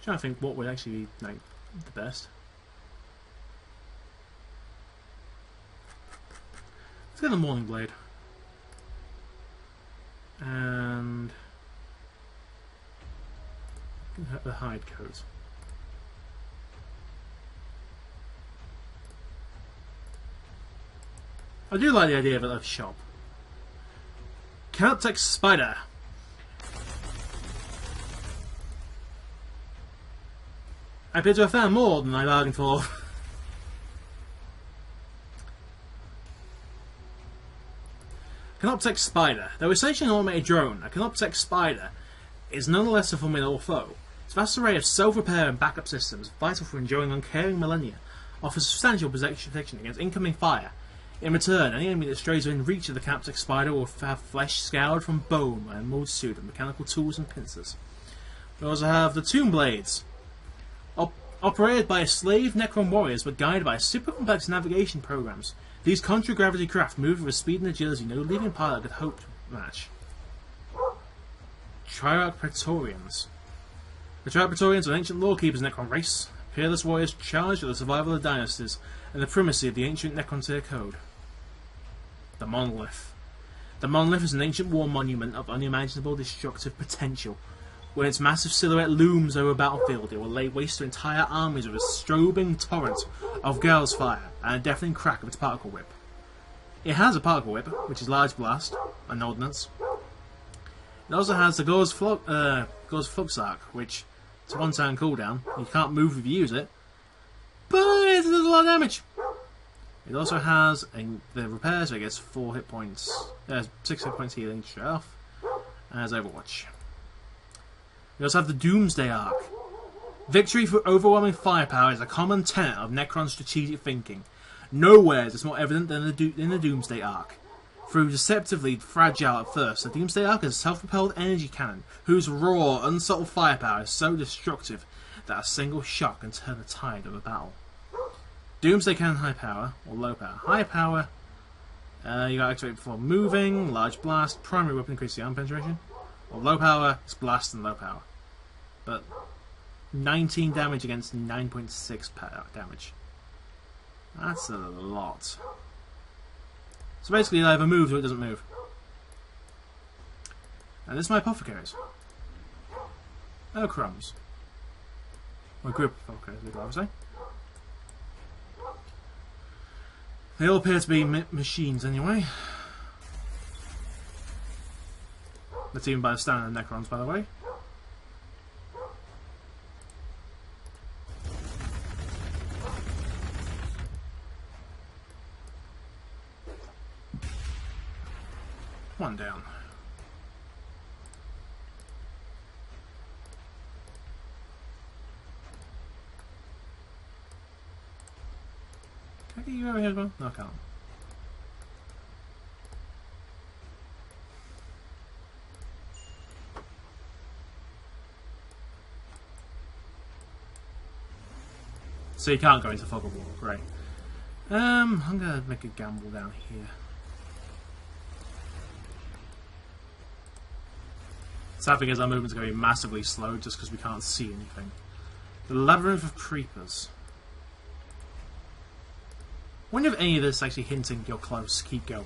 Trying to think what would actually be like the best. Let's get the Morning Blade. And the hide coat. I do like the idea of a shop. Celtic Spider. I appear to have found more than I bargained for. Canoptek Spider. Though essentially an automated drone, a Canoptek Spider is nonetheless a formidable foe. Its vast array of self-repair and backup systems, vital for enduring uncaring millennia, offers substantial protection against incoming fire. In return, any enemy that strays within reach of the Canoptek Spider will have flesh scoured from bone by a multitude of mechanical tools and pincers. We also have the Tomb Blades. Operated by slave Necron warriors but guided by super complex navigation programs, these contra-gravity craft move with a speed and agility no living pilot could hope to match. Triarch Praetorians. The Triarch Praetorians are an ancient lawkeepers Necron race, peerless warriors charged with the survival of the dynasties and the primacy of the ancient Necron tier code. The Monolith. The Monolith is an ancient war monument of unimaginable destructive potential. When its massive silhouette looms over a battlefield, it will lay waste to entire armies with a strobing torrent of girls' fire and a deafening crack of its particle whip. It has a particle whip, which is large blast, and ordnance. It also has the Gore's Flux Arc, which is a one-turn cooldown. You can't move if you use it, but it does a lot of damage. It also has the repair, so it gets 4 hit points, 6 hit points healing straight off, as Overwatch. We also have the Doomsday Arc. Victory for overwhelming firepower is a common tenet of Necron's strategic thinking. Nowhere is this more evident than in the Doomsday Arc. Through deceptively fragile at first, the Doomsday Arc is a self-propelled energy cannon whose raw, unsubtle firepower is so destructive that a single shot can turn the tide of a battle. Doomsday Cannon high power, or low power. High power, you got to activate before moving, large blast, primary weapon increases the arm penetration. Or low power, it's blast and low power. But 19 damage against 9.6 damage. That's a lot. So basically it either moves or it doesn't move. And this is my apothecaries. Oh crumbs. Or group of apothecaries, we'd rather say. They all appear to be machines anyway. That's even by the standard Necrons, by the way. One down. Can I get you over here as well? No, I can't. So you can't go into fog of war, great. I'm gonna make a gamble down here. Sad thing is our movement's gonna be massively slow just because we can't see anything. The Labyrinth of Creepers. I wonder if any of this is actually hinting you're close, keep going.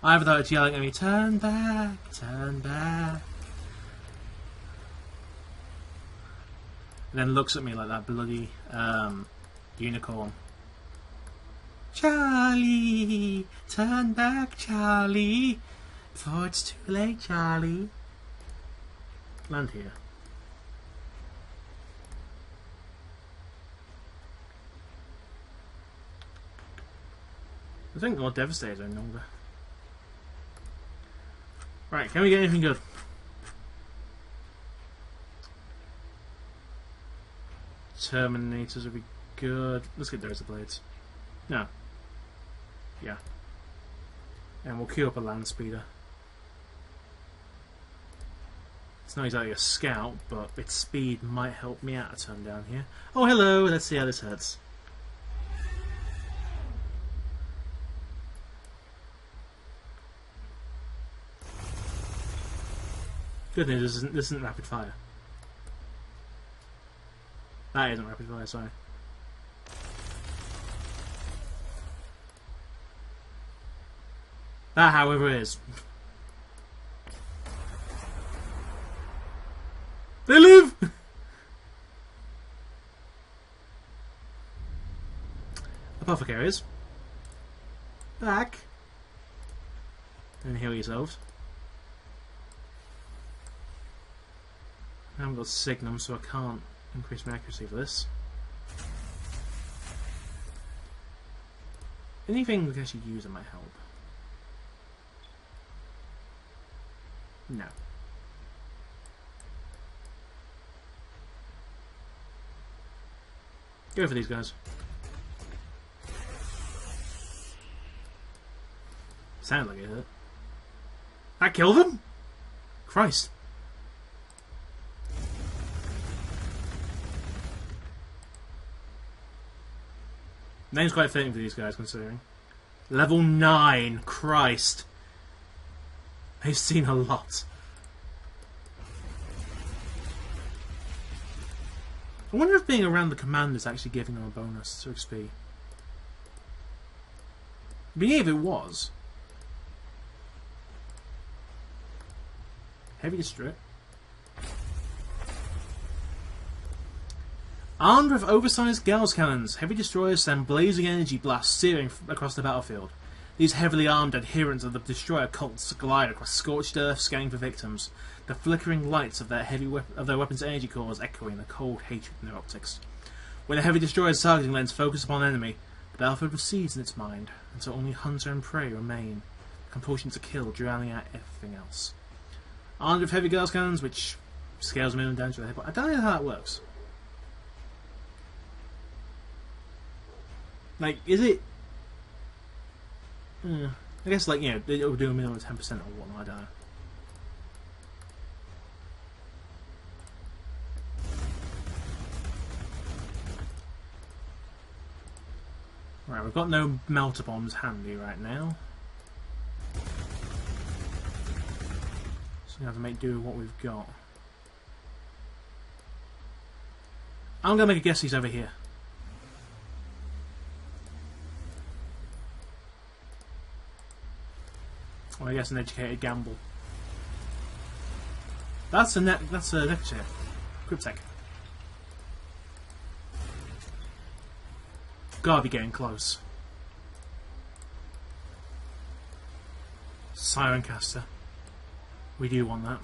Either though it's yelling at me, turn back, turn back. And then looks at me like that bloody unicorn. Charlie, turn back, Charlie. Before it's too late, Charlie. Land here. I think more Devastators are no longer. Right, can we get anything good? Terminators would be good. Let's get Dozer Blades. No. Yeah. And we'll queue up a land speeder. It's not exactly a scout, but its speed might help me out a turn down here. Oh, hello! Let's see how this hurts. Good news, this isn't rapid fire. That isn't rapid fire, sorry. That, however, is. They live! Apothecaries. Back. And heal yourselves. I haven't got Signum, so I can't increase my accuracy for this. Anything we can actually use that might help. No. Go for these guys. Sounds like it hurt. That killed them? Christ. Name's quite fitting for these guys, considering. Level 9. Christ. They've seen a lot. I wonder if being around the command is actually giving them a bonus to XP. But yeah, if it was. Heavy Destroyer. Armed with oversized Gauss cannons, heavy destroyers send blazing energy blasts searing across the battlefield. These heavily armed adherents of the destroyer cults glide across scorched earth, scanning for victims, the flickering lights of their weapons' energy cores echoing the cold hatred in their optics. When a heavy destroyer's targeting lens focuses upon an enemy, the battlefield recedes in its mind, until only hunter and prey remain, compulsion to kill drowning out everything else. Armed with heavy Gauss cannons, which scales minimum damage to the hit. I don't know how that works. Like, is it... I guess, like, you know, it'll do a minimum of 10% or whatnot, I don't know. Right, we've got no melter bombs handy right now. So we have to make do with what we've got. I'm going to make a guess he's over here. Well, I guess an educated gamble. That's a Necrons. Cryptek. Gotta be getting close. Sirencaster. We do want that.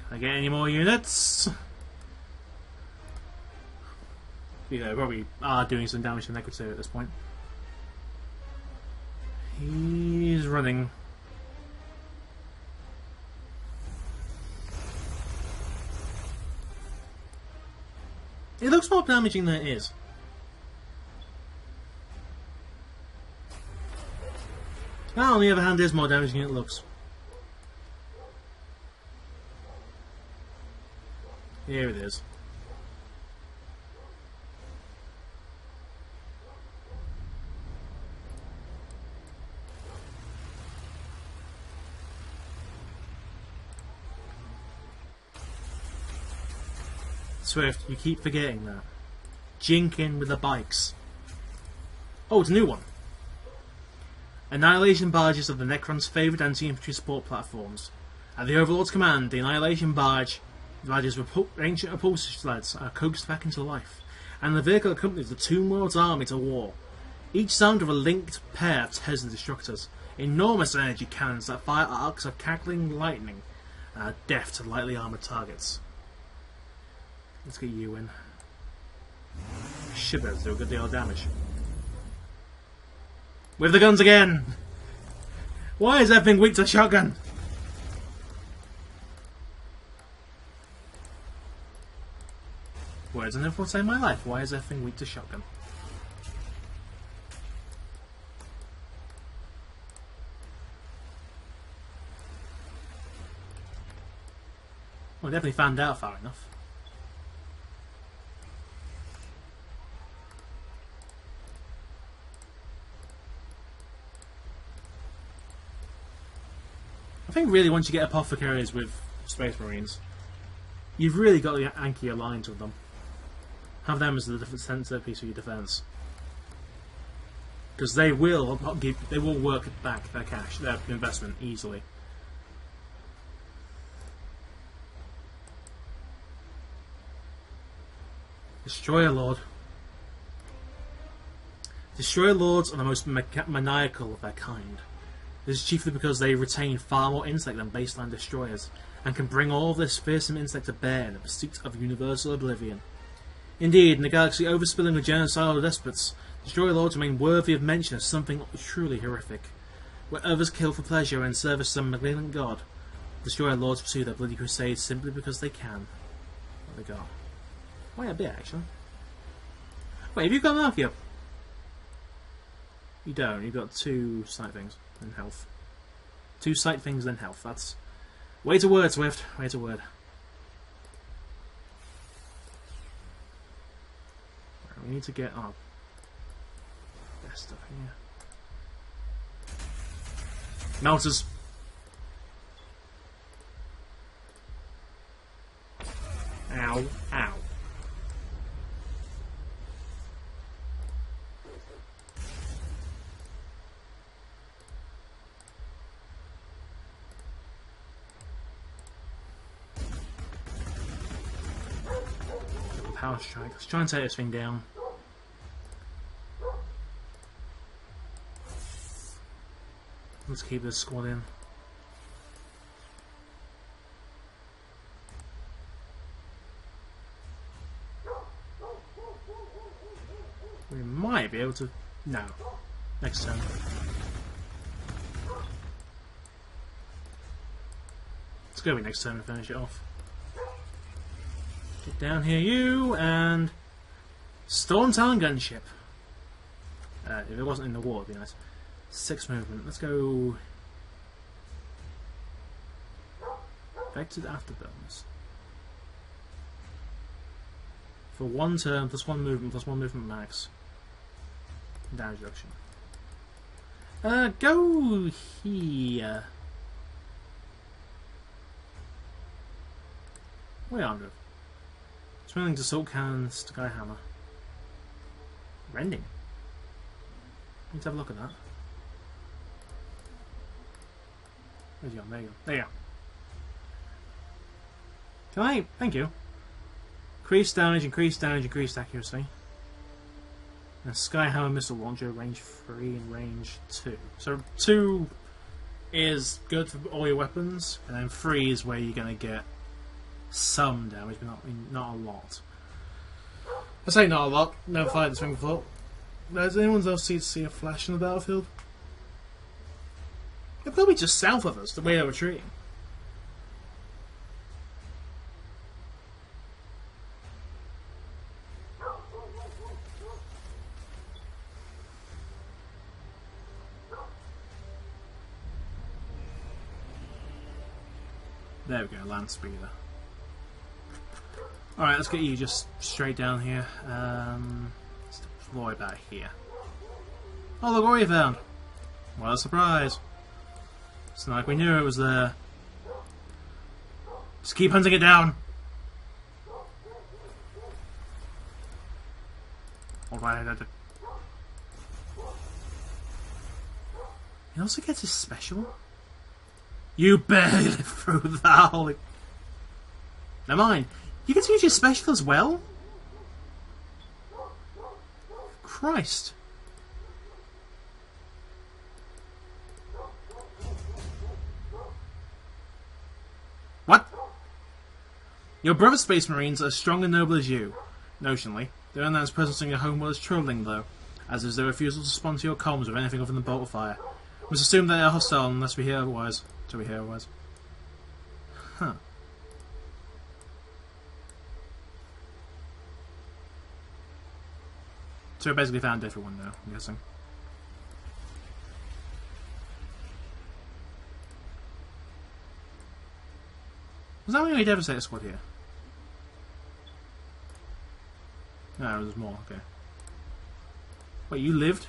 Can I get any more units? Yeah, they probably are doing some damage to Necrons at this point. He's running. It looks more damaging than it is. That, on the other hand, is more damaging than it looks. Here it is. Swift, you keep forgetting that. Jinkin with the bikes. Oh, it's a new one. Annihilation barges are the Necrons' favourite anti-infantry support platforms. At the Overlord's command, the Annihilation barges with ancient upholstery sleds are coaxed back into life, and the vehicle accompanies the Tomb World's army to war. Each armed with a linked pair of Tesla destructors, enormous energy cannons that fire arcs of cackling lightning and are deaf to lightly armoured targets. Let's get you in. Should be able to do a good deal of damage. With the guns again! Why is everything weak to shotgun? Words I never thought to say in my life. Why is everything weak to shotgun? Well, I definitely fanned out far enough. think really once you get apothecaries with Space Marines, you've really got to anchor your lines with them. Have them as the centerpiece of your defence. Because they will work back their cash, their investment easily. Destroyer Lord. Destroyer Lords are the most maniacal of their kind. This is chiefly because they retain far more intellect than baseline destroyers, and can bring all of this fearsome intellect to bear in the pursuit of universal oblivion. Indeed, in a galaxy overspilling with genocidal despots, Destroyer Lords remain worthy of mention as something truly horrific. Where others kill for pleasure and service some malignant god, Destroyer Lords pursue their bloody crusades simply because they can. What they got? Quite a bit, actually. Wait, have you got enough yet? You don't. You've got 2 sight things and health. 2 sight things, then health. That's... Way to word, Swift. Way to word. Right, we need to get our best stuff here. Melters. Ow. Ow. Power strike. Let's try and take this thing down. Let's keep this squad in. We might be able to... No. Next turn. Let's go with next turn and finish it off. Get down here, you, and... Storm Talon Gunship. If it wasn't in the war, it'd be nice. 6 movement. Let's go... Vectored Afterburns. For 1 turn, plus 1 movement max. Damage reduction. Go here. 300. Swinging to Assault Cannon, Skyhammer. Rending. Let's have a look at that. Where's you gone? There you go. There you go. Can I? Thank you. Increased damage, increased accuracy. And Skyhammer Missile Launcher, range 3 and range 2. So 2 is good for all your weapons, and then 3 is where you're going to get some damage, but not a lot. I say not a lot. Never fired this thing before. Does anyone else see a flash in the battlefield? They're probably just south of us, the way they're retreating. There we go, land speeder. Alright, let's get you just straight down here. Let's deploy about here. Oh, look what we found! What a surprise! It's not like we knew it was there. Just keep hunting it down! Alright, he also gets his special? You barely lived through that, holy... Never mind. You get to use your special as well? Christ. What? Your brother Space Marines are as strong and noble as you, notionally. Their unknown's presence in your homeworld is troubling, though, as is their refusal to respond to your comms with anything other than bolt of fire. We must assume they are hostile unless we hear otherwise. Till we hear otherwise. Huh. So we basically found everyone now, I'm guessing. Was that only a Devastator squad here? No, there's more, okay. Wait, you lived?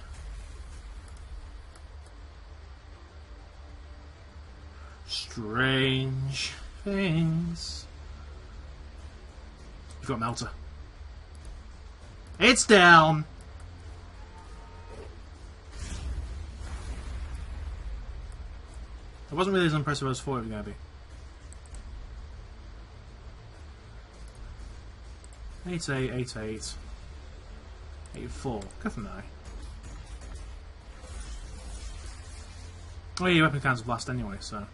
Strange things. You've got Melter. It's down! It wasn't really as impressive as I thought it was going to be. 8-8, 8-8. 8-4. Go from there. Oh yeah, your weapon counts blast anyway, so.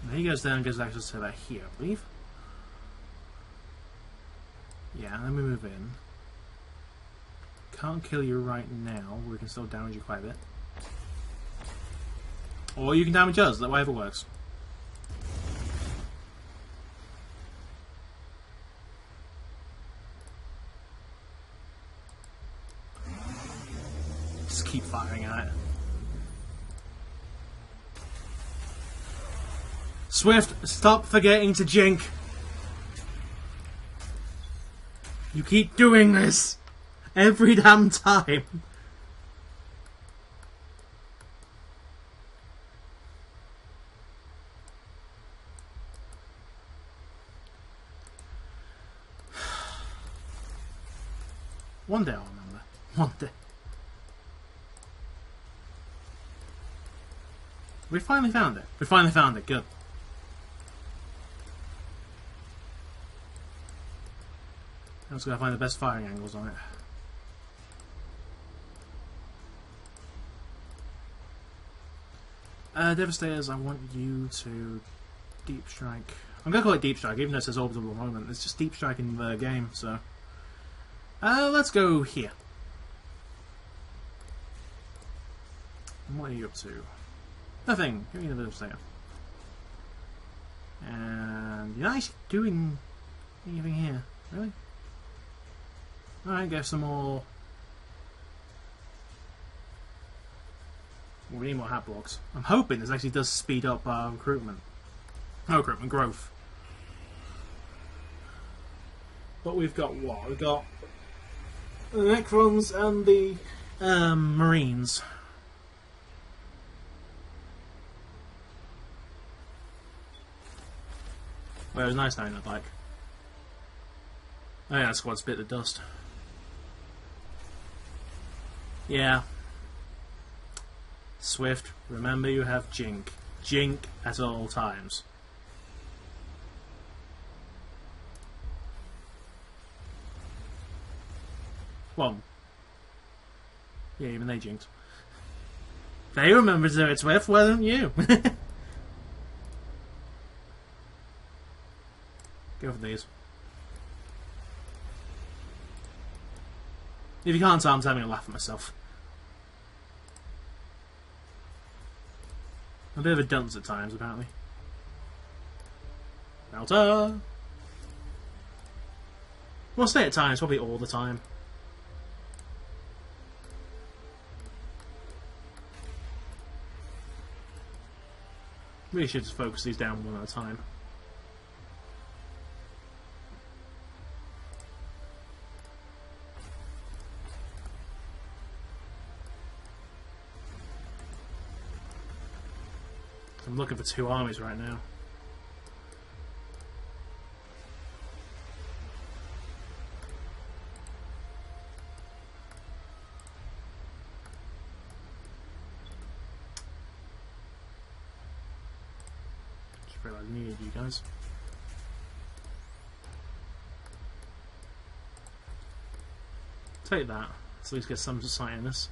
And he goes down and gives access to that here, I believe. Yeah, let me move in. Can't kill you right now, we can still damage you quite a bit. Or you can damage us, that whatever works. Just keep firing at it. Swift, stop forgetting to jink. You keep doing this every damn time. One day I'll remember. One day. We finally found it. We finally found it. Good. I was going to find the best firing angles on it. Devastators, I want you to deep strike. I'm going to call it deep strike, even though it says orbital moment. It's just deep strike in the game, so. Let's go here. And what are you up to? Nothing. Give me the Devastator. And you're not actually doing anything here, really? Alright, get some more. We need more hat blocks. I'm hoping this actually does speed up our recruitment. No recruitment, growth. But we've got what? We've got the Necrons and the Marines. Well, it was nice knowing that, like. Oh yeah, that squad's bit the dust. Yeah. Swift, remember you have Jink. Jink at all times. Well, yeah, even they jinked. They remember to do it, Swift, why don't you? Go for these. If you can't tell, I'm having a laugh at myself. I'm a bit of a dunce at times, apparently. Melter! Well, stay at times, probably all the time. Really should just focus these down one at a time. I'm looking for two armies right now. Just realised I needed you guys. Take that. Let's at least get some sight in this.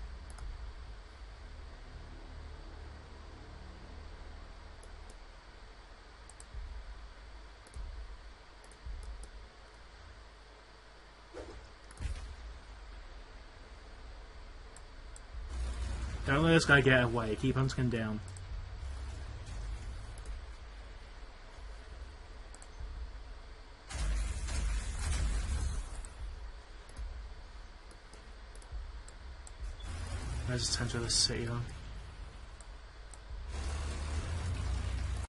Don't let this guy get away. Keep hunting down. There's the centre of the city, though.